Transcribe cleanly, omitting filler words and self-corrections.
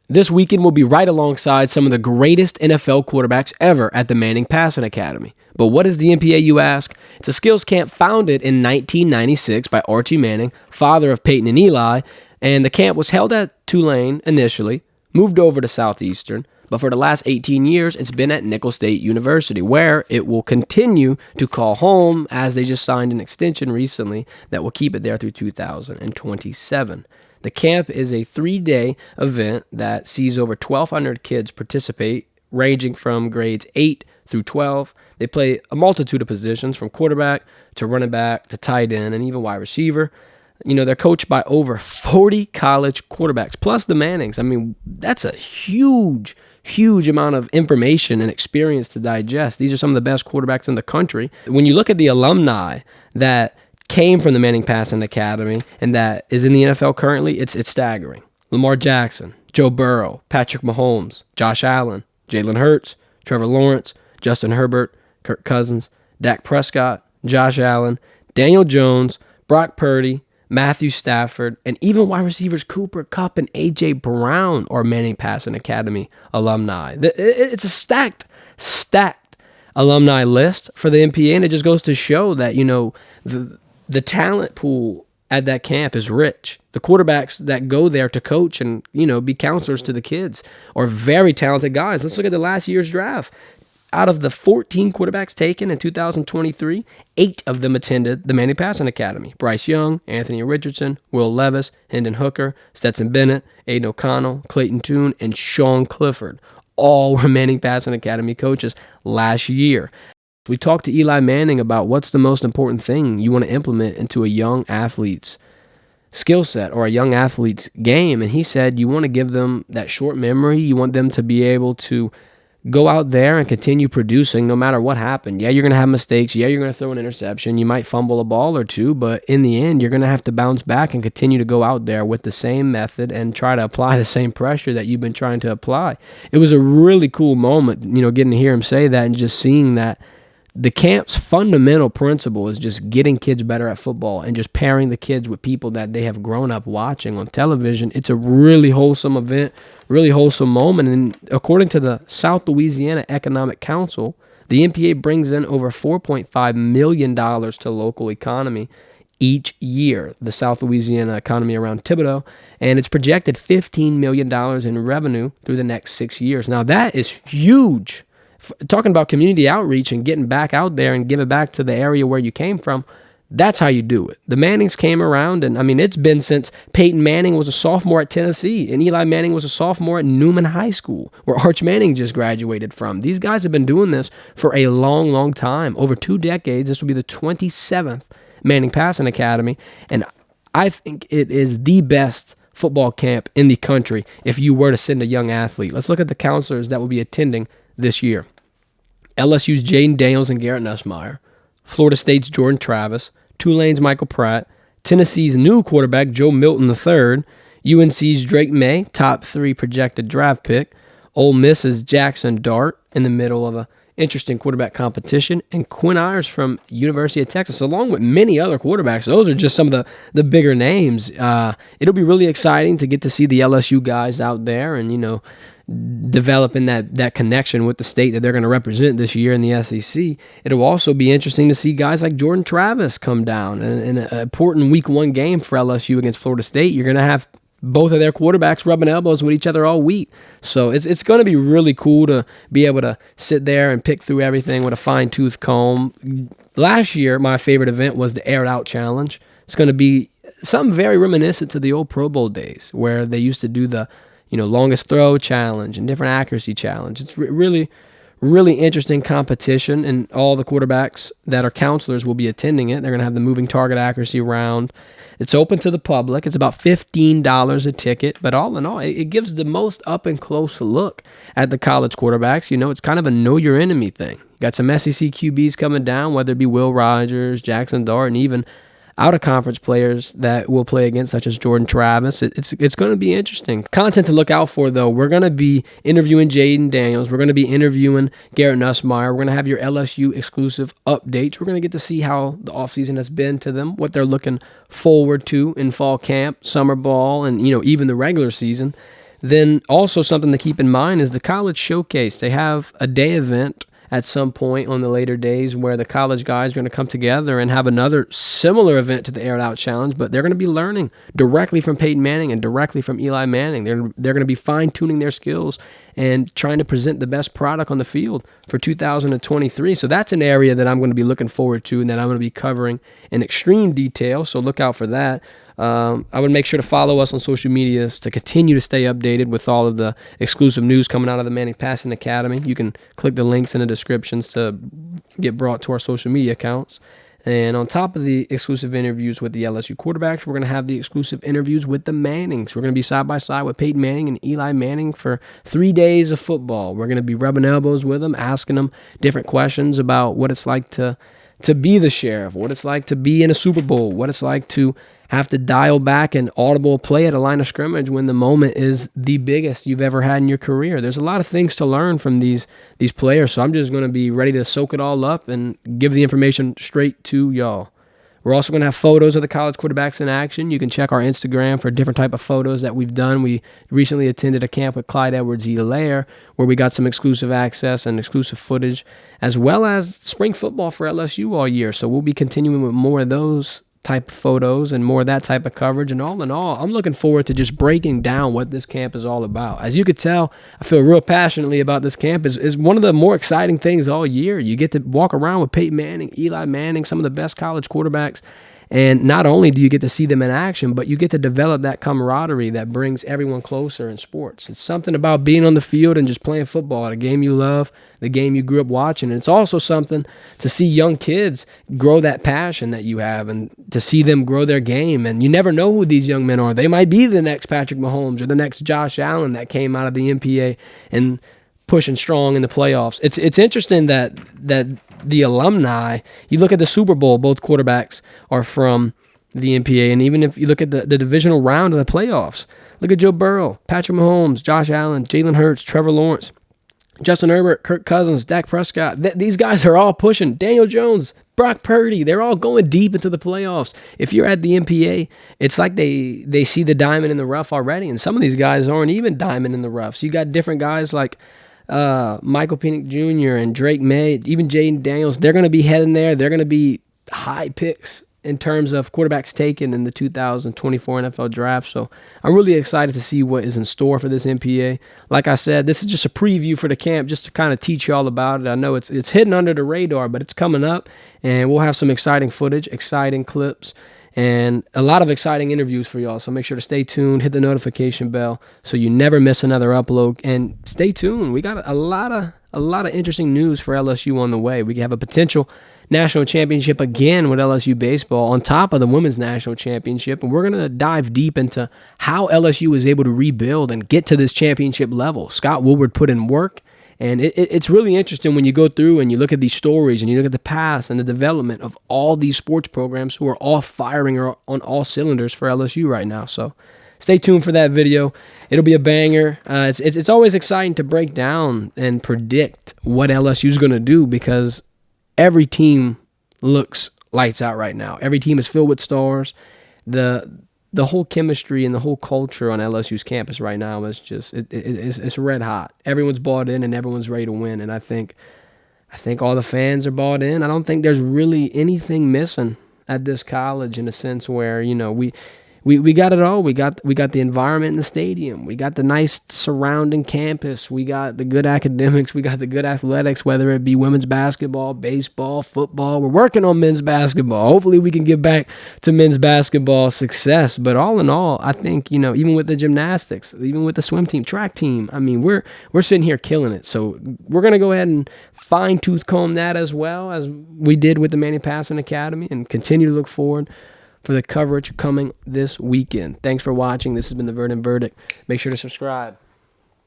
This weekend will be right alongside some of the greatest NFL quarterbacks ever at the Manning Passing Academy. But what is the MPA, you ask? It's a skills camp founded in 1996 by Archie Manning, father of Peyton and Eli, and the camp was held at Tulane initially, moved over to Southeastern, but for the last 18 years, it's been at Nicholls State University, where it will continue to call home, as they just signed an extension recently that will keep it there through 2027. The camp is a 3-day event that sees over 1,200 kids participate, ranging from grades 8 through 12. They play a multitude of positions, from quarterback to running back to tight end and even wide receiver. They're coached by over 40 college quarterbacks, plus the Mannings. I mean, that's a huge amount of information and experience to digest. These are some of the best quarterbacks in the country. When you look at the alumni that came from the Manning Passing Academy and that is in the NFL currently, it's staggering. Lamar Jackson, Joe Burrow, Patrick Mahomes, Josh Allen, Jalen Hurts, Trevor Lawrence, Justin Herbert, Kirk Cousins, Dak Prescott, Josh Allen, Daniel Jones, Brock Purdy, Matthew Stafford, and even wide receivers Cooper Kupp and A.J. Brown are Manning Passing Academy alumni. It's a stacked alumni list for the MPA, and it just goes to show that, the talent pool at that camp is rich. The quarterbacks that go there to coach and, be counselors to the kids are very talented guys. Let's look at the last year's draft. Out of the 14 quarterbacks taken in 2023, 8 of them attended the Manning Passing Academy. Bryce Young, Anthony Richardson, Will Levis, Hendon Hooker, Stetson Bennett, Aiden O'Connell, Clayton Tune, and Sean Clifford. All were Manning Passing Academy coaches last year. We talked to Eli Manning about what's the most important thing you want to implement into a young athlete's skill set or a young athlete's game. And he said you want to give them that short memory. You want them to be able to go out there and continue producing no matter what happened. Yeah, you're going to have mistakes. Yeah, you're going to throw an interception. You might fumble a ball or two, but in the end, you're going to have to bounce back and continue to go out there with the same method and try to apply the same pressure that you've been trying to apply. It was a really cool moment, getting to hear him say that and just seeing that the camp's fundamental principle is just getting kids better at football and just pairing the kids with people that they have grown up watching on television. It's a really wholesome event, really wholesome moment. And according to the South Louisiana Economic Council, the MPA brings in over $4.5 million to local economy each year, the South Louisiana economy around Thibodaux, and it's projected $15 million in revenue through the next 6 years. Now, that is huge. Talking about community outreach and getting back out there and giving back to the area where you came from, that's how you do it. The Mannings came around, and it's been since Peyton Manning was a sophomore at Tennessee and Eli Manning was a sophomore at Newman High School, where Arch Manning just graduated from. These guys have been doing this for a long, long time, over 2 decades. This will be the 27th Manning Passing Academy, and I think it is the best football camp in the country if you were to send a young athlete. Let's look at the counselors that will be attending this year. LSU's Jayden Daniels and Garrett Nussmeier, Florida State's Jordan Travis, Tulane's Michael Pratt, Tennessee's new quarterback Joe Milton III, UNC's Drake May, top 3 projected draft pick, Ole Miss's Jackson Dart in the middle of a interesting quarterback competition, and Quinn Ayers from University of Texas, along with many other quarterbacks. Those are just some of the bigger names. It'll be really exciting to get to see the LSU guys out there and, developing that connection with the state that they're going to represent this year in the SEC. It'll also be interesting to see guys like Jordan Travis come down in an important week 1 game for LSU against Florida State. You're going to have both of their quarterbacks rubbing elbows with each other all week. So it's going to be really cool to be able to sit there and pick through everything with a fine-tooth comb. Last year, my favorite event was the Air It Out Challenge. It's going to be something very reminiscent to the old Pro Bowl days where they used to do the longest throw challenge and different accuracy challenge. It's really, really interesting competition, and all the quarterbacks that are counselors will be attending it. They're going to have the moving target accuracy round. It's open to the public. It's about $15 a ticket, but all in all, it gives the most up-and-close look at the college quarterbacks. It's kind of a know-your-enemy thing. You got some SEC QBs coming down, whether it be Will Rogers, Jackson Dart, and even out-of-conference players that we'll play against, such as Jordan Travis. It's going to be interesting. Content to look out for, though. We're going to be interviewing Jayden Daniels. We're going to be interviewing Garrett Nussmeier. We're going to have your LSU exclusive updates. We're going to get to see how the offseason has been to them, what they're looking forward to in fall camp, summer ball, and even the regular season. Then also something to keep in mind is the College Showcase. They have a day event at some point on the later days where the college guys are going to come together and have another similar event to the Air It Out Challenge, but they're going to be learning directly from Peyton Manning and directly from Eli Manning. They're going to be fine-tuning their skills and trying to present the best product on the field for 2023. So that's an area that I'm going to be looking forward to and that I'm going to be covering in extreme detail, so look out for that. I would make sure to follow us on social medias to continue to stay updated with all of the exclusive news coming out of the Manning Passing Academy. You can click the links in the descriptions to get brought to our social media accounts. And on top of the exclusive interviews with the LSU quarterbacks, we're going to have the exclusive interviews with the Mannings. We're going to be side by side with Peyton Manning and Eli Manning for 3 days of football. We're going to be rubbing elbows with them, asking them different questions about what it's like to be the sheriff, what it's like to be in a Super Bowl, what it's like to have to dial back an audible play at a line of scrimmage when the moment is the biggest you've ever had in your career. There's a lot of things to learn from these players, so I'm just going to be ready to soak it all up and give the information straight to y'all. We're also going to have photos of the college quarterbacks in action. You can check our Instagram for different type of photos that we've done. We recently attended a camp with Clyde Edwards-Helaire where we got some exclusive access and exclusive footage, as well as spring football for LSU all year. So we'll be continuing with more of those type of photos and more of that type of coverage. And all in all, I'm looking forward to just breaking down what this camp is all about. As you could tell, I feel real passionately about this camp. Is one of the more exciting things all year. You get to walk around with Peyton Manning, Eli Manning, some of the best college quarterbacks. And not only do you get to see them in action, but you get to develop that camaraderie that brings everyone closer in sports. It's something about being on the field and just playing football, the game you love, the game you grew up watching. And it's also something to see young kids grow that passion that you have and to see them grow their game. And you never know who these young men are. They might be the next Patrick Mahomes or the next Josh Allen that came out of the NPA and pushing strong in the playoffs. It's interesting that the alumni, you look at the Super Bowl, both quarterbacks are from the NPA. And even if you look at the divisional round of the playoffs, look at Joe Burrow, Patrick Mahomes, Josh Allen, Jalen Hurts, Trevor Lawrence, Justin Herbert, Kirk Cousins, Dak Prescott. These guys are all pushing. Daniel Jones, Brock Purdy, they're all going deep into the playoffs. If you're at the NPA, it's like they see the diamond in the rough already. And some of these guys aren't even diamond in the rough. So you got different guys like Michael Penix Jr. and Drake May, even Jayden Daniels. They're going to be heading there. They're going to be high picks in terms of quarterbacks taken in the 2024 NFL draft. So I'm really excited to see what is in store for this NPA. Like I said, this is just a preview for the camp just to kind of teach you all about it. I know it's hidden under the radar, but it's coming up, and we'll have some exciting footage, exciting clips, and a lot of exciting interviews for y'all. So make sure to stay tuned, hit the notification bell so you never miss another upload. And stay tuned. We got a lot of interesting news for LSU on the way. We have a potential national championship again with LSU baseball on top of the women's national championship. And we're going to dive deep into how LSU was able to rebuild and get to this championship level. Scott Woodward put in work. And it's really interesting when you go through and you look at these stories and you look at the past and the development of all these sports programs who are all firing on all cylinders for LSU right now. So stay tuned for that video. It'll be a banger. It's always exciting to break down and predict what LSU is going to do because every team looks lights out right now. Every team is filled with stars. The whole chemistry and the whole culture on LSU's campus right now is just it's red hot. Everyone's bought in and everyone's ready to win. And I think all the fans are bought in. I don't think there's really anything missing at this college in a sense where, you know, we got it all. We got the environment in the stadium. We got the nice surrounding campus. We got the good academics. We got the good athletics, whether it be women's basketball, baseball, football. We're working on men's basketball. Hopefully we can get back to men's basketball success. But all in all, I think, you know, even with the gymnastics, even with the swim team, track team, I mean, we're sitting here killing it. So we're going to go ahead and fine-tooth comb that as well as we did with the Manning Passing Academy and continue to look forward for the coverage coming this weekend. Thanks for watching. This has been The Verdant Verdict. Make sure to subscribe.